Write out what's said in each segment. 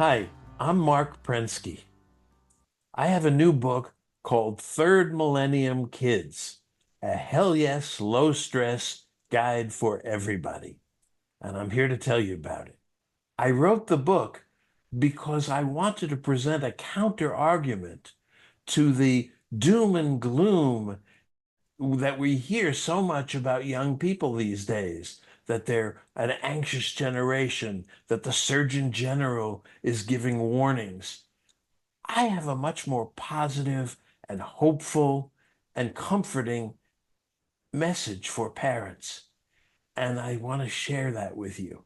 Hi, I'm Marc Prensky. I have a new book called Third Millennium Kids, a hell yes, low stress guide for everybody. And I'm here to tell you about it. I wrote the book because I wanted to present a counter argument to the doom and gloom that we hear so much about young people these days, that they're an anxious generation, that the Surgeon General is giving warnings. I have a much more positive and hopeful and comforting message for parents, and I want to share that with you.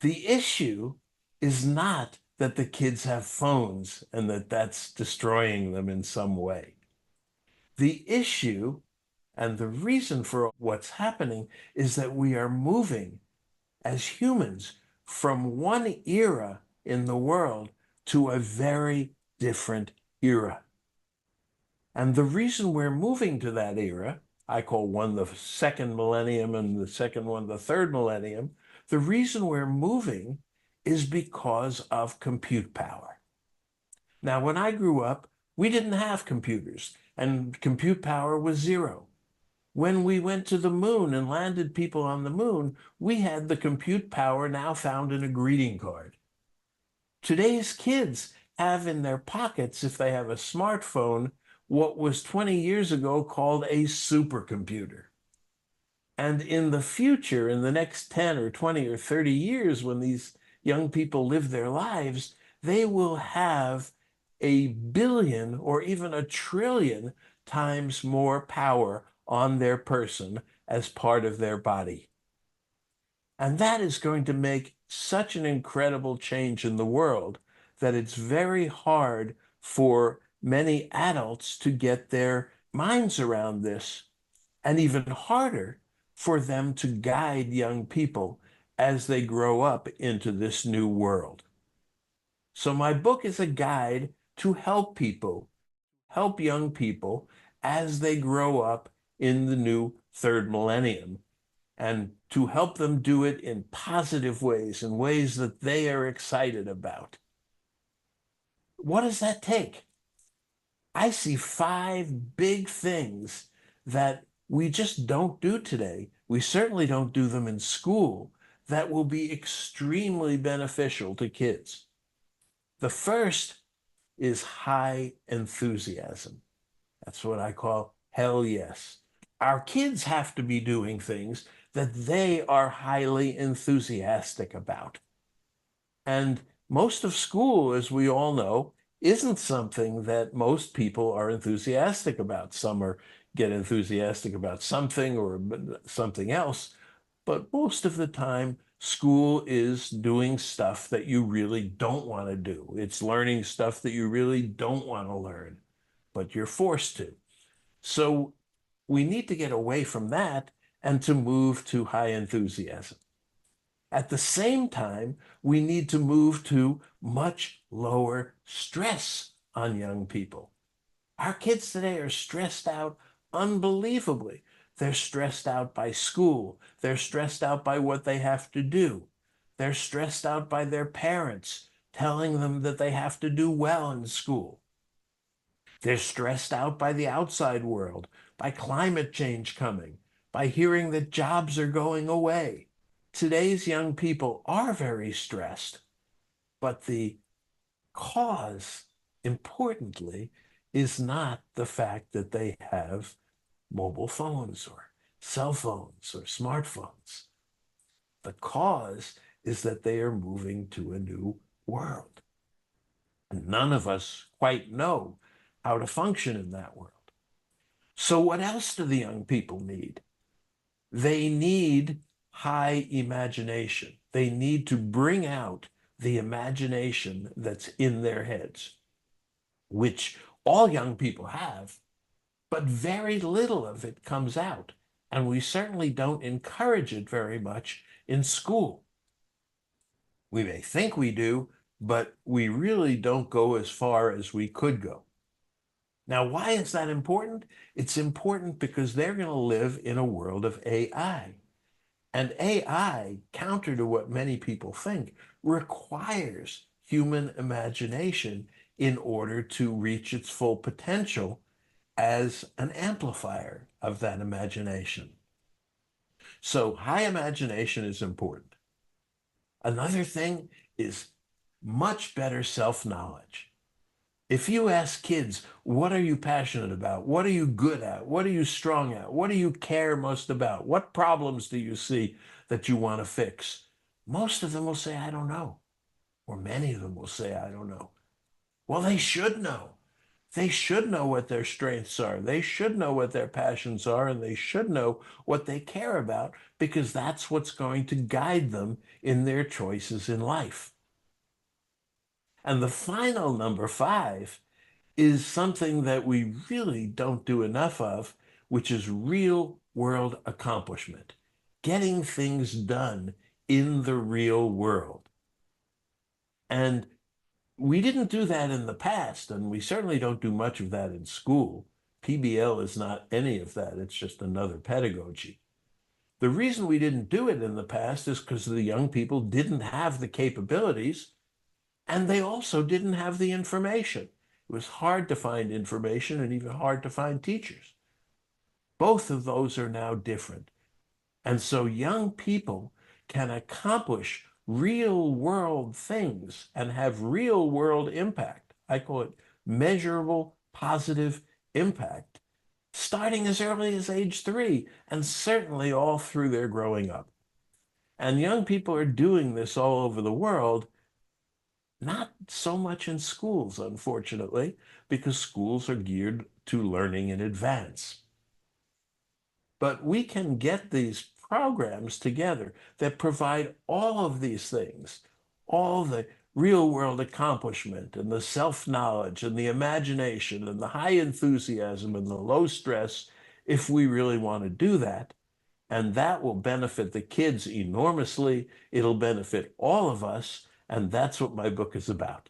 The issue is not that the kids have phones and that that's destroying them in some way. The issue and the reason for what's happening is that we are moving as humans from one era in the world to a very different era. And the reason we're moving to that era, I call one the second millennium and the second one the third millennium, the reason we're moving is because of compute power. Now, when I grew up, we didn't have computers and compute power was zero. When we went to the moon and landed people on the moon, we had the compute power now found in a greeting card. Today's kids have in their pockets, if they have a smartphone, what was 20 years ago called a supercomputer. And in the future, in the next 10 or 20 or 30 years, when these young people live their lives, they will have a billion or even a trillion times more power on their person as part of their body. And that is going to make such an incredible change in the world that it's very hard for many adults to get their minds around this, and even harder for them to guide young people as they grow up into this new world. So my book is a guide to help people, help young people as they grow up in the new third millennium, and to help them do it in positive ways, in ways that they are excited about. What does that take? I see five big things that we just don't do today. We certainly don't do them in school that will be extremely beneficial to kids. The first is high enthusiasm. That's what I call hell yes. Our kids have to be doing things that they are highly enthusiastic about. And most of school, as we all know, isn't something that most people are enthusiastic about. Some are get enthusiastic about something or something else, but most of the time, school is doing stuff that you really don't want to do. It's learning stuff that you really don't want to learn, but you're forced to. So we need to get away from that and to move to high enthusiasm. At the same time, we need to move to much lower stress on young people. Our kids today are stressed out unbelievably. They're stressed out by school. They're stressed out by what they have to do. They're stressed out by their parents telling them that they have to do well in school. They're stressed out by the outside world, by climate change coming, by hearing that jobs are going away. Today's young people are very stressed, but the cause, importantly, is not the fact that they have mobile phones or cell phones or smartphones. The cause is that they are moving to a new world. And none of us quite know how to function in that world. So what else do the young people need? They need high imagination. They need to bring out the imagination that's in their heads, which all young people have, but very little of it comes out. And we certainly don't encourage it very much in school. We may think we do, but we really don't go as far as we could go. Now, why is that important? It's important because they're going to live in a world of AI. And AI, counter to what many people think, requires human imagination in order to reach its full potential as an amplifier of that imagination. So high imagination is important. Another thing is much better self-knowledge. If you ask kids, what are you passionate about? What are you good at? What are you strong at? What do you care most about? What problems do you see that you want to fix? Most of them will say, I don't know. Or many of them will say, I don't know. Well, they should know. They should know what their strengths are. They should know what their passions are, and they should know what they care about, because that's what's going to guide them in their choices in life. And the final number 5 is something that we really don't do enough of, which is real world accomplishment, getting things done in the real world. And we didn't do that in the past, and we certainly don't do much of that in school. PBL is not any of that. It's just another pedagogy. The reason we didn't do it in the past is because the young people didn't have the capabilities, and they also didn't have the information. It was hard to find information and even hard to find teachers. Both of those are now different. And so young people can accomplish real world things and have real world impact. I call it measurable positive impact, starting as early as age 3 and certainly all through their growing up. And young people are doing this all over the world, not so much in schools, unfortunately, because schools are geared to learning in advance. But we can get these programs together that provide all of these things, all the real world accomplishment and the self-knowledge and the imagination and the high enthusiasm and the low stress, if we really want to do that. And that will benefit the kids enormously. It'll benefit all of us. And that's what my book is about.